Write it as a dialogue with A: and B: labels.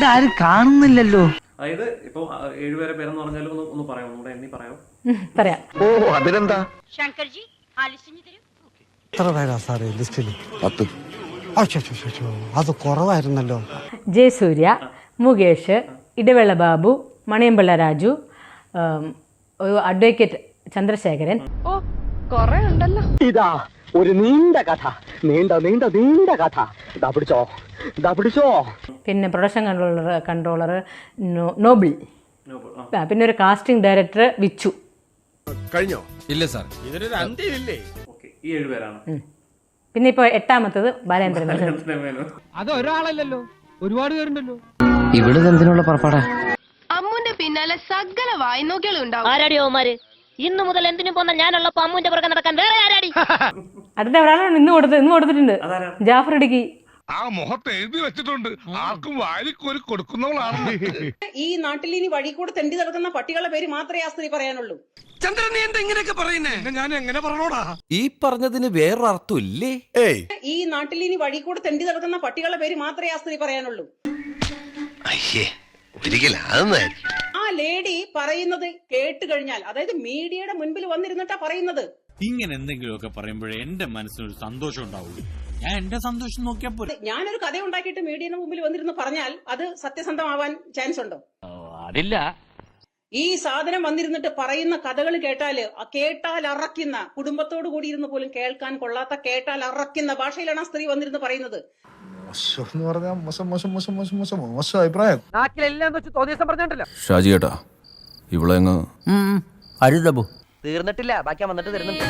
A: ഇതാരും കാണുന്നില്ലല്ലോ.
B: അതായത് ഇപ്പൊ 7 പേരെ പേരെന്ന് പറഞ്ഞാലും ഒന്ന് പറയാമോ, നമ്മുടെ എണ്ണി പറയാമോ?
C: പറയാം.
A: ഓ അതിനെന്താ?
D: ശങ്കർജി ആ ലിസ്റ്റ് തരൂ.
E: എത്ര പേരാ സാറേ ലിസ്റ്റിൽ? 10. അത് കുറവായിരുന്നല്ലോ.
C: ജയസൂര്യ, മുകേഷ്, ഇടവേള ബാബു, മണിയമ്പിള്ള രാജു, അഡ്വക്കേറ്റ് ചന്ദ്രശേഖരൻ.
D: ഓ കൊറേ ഉണ്ടല്ലോ.
F: ഇതാ ഒരു നീണ്ട കഥ, നീണ്ട നീണ്ട നീണ്ട കഥ. ഇതാ പിടിച്ചോ.
C: പിന്നെ പ്രൊഡക്ഷൻ കൺട്രോളർ നോബിൾ, പിന്നെ ഒരു കാസ്റ്റിംഗ് ഡയറക്ടർ വിച്ചു.
G: കഴിഞ്ഞോ? ഇല്ല സാർ, ഇതിനൊരു അന്ത്യമില്ലേ?
B: ഈ 7 പേരാണ്.
C: പിന്നെ ഇപ്പൊ 8ാമത്തത് ബാലേന്ദ്രൻ.
H: അത് ഒരാളല്ലല്ലോ, ഒരുപാട് പേരുണ്ടല്ലോ.
A: ഇവിടെ എന്തിനുള്ള പുറപ്പാടാ?
D: അമ്മുന്റെ പിന്നാലെ സകല വായ്നോക്കികളും ഉണ്ടാവും.
I: ആരാടിയോമാര് ഇന്നു മുതൽ എന്തിനു പോന്ന ഞാനുള്ളപ്പോ അമ്മുന്റെ പുറകെ നടക്കാൻ വേറെ ആരാടി?
C: അടുത്ത ഒരാളാണ് ഇന്ന് കൊടുത്തിട്ടുണ്ട്, ജാഫർ ഇടുക്കി.
G: ആ മുഖത്ത് എഴുതി വെച്ചിട്ടുണ്ട്, ആർക്കും വാരിക്കോരി കൊടുക്കുന്നവളാണ്.
J: ഈ നാട്ടിൽ ഇനി വഴി കൂടെ തെണ്ടി നടക്കുന്ന പട്ടികളുടെ പേര് മാത്രമേ ആ സ്ത്രീ പറയാനുള്ളൂ.
G: ചന്ദ്രൻ, നീ എന്താ ഇങ്ങനെയൊക്കെ പറയുന്നേ? ഞാൻ എങ്ങനെ പറഞ്ഞോടാ?
K: ഈ പറഞ്ഞതിന് വേറൊരു അർത്ഥം ഇല്ലേ?
J: ഈ നാട്ടിൽ ഇനി വഴി കൂടെ തെണ്ടി നടക്കുന്ന പട്ടികളുടെ പേര് മാത്രമേ ആ സ്ത്രീ പറയാനുള്ളൂ. ആ ലേഡി പറയുന്നത് കേട്ട് കഴിഞ്ഞാൽ, അതായത് മീഡിയയുടെ മുൻപിൽ വന്നിരുന്നിട്ടാ പറയുന്നത്.
L: ഇങ്ങനെ എന്തെങ്കിലുമൊക്കെ പറയുമ്പോഴേ എന്റെ മനസ്സിനൊരു സന്തോഷം ഉണ്ടാവുള്ളൂ. ഞാൻ എന്റെ സന്തോഷം നോക്കിയാൽ പോരെ.
J: ഞാനൊരു കഥ ഉണ്ടാക്കിയിട്ട് മീഡിയയുടെ മുമ്പിൽ വന്നിരുന്ന് പറഞ്ഞാൽ അത് സത്യസന്ധമാവാൻ ചാൻസ് ഉണ്ടോ?
L: അതില്ല.
J: ഈ സാധനം വന്നിരുന്നിട്ട് പറയുന്ന കഥകൾ കേട്ടാൽ അറക്കുന്ന, കുടുംബത്തോടു കൂടി ഇരുന്ന് പോലും കേൾക്കാൻ കൊള്ളാത്ത, കേട്ടാൽ അറക്കുന്ന ഭാഷയിലാണ് ആ സ്ത്രീ വന്നിരുന്ന് പറയുന്നത്.
K: ഷാജി ഏട്ടാ, ഇവിടെ
A: അരുതബു
F: തീർന്നിട്ടില്ല, ബാക്കി വന്നിട്ട് തരുന്നുണ്ട്.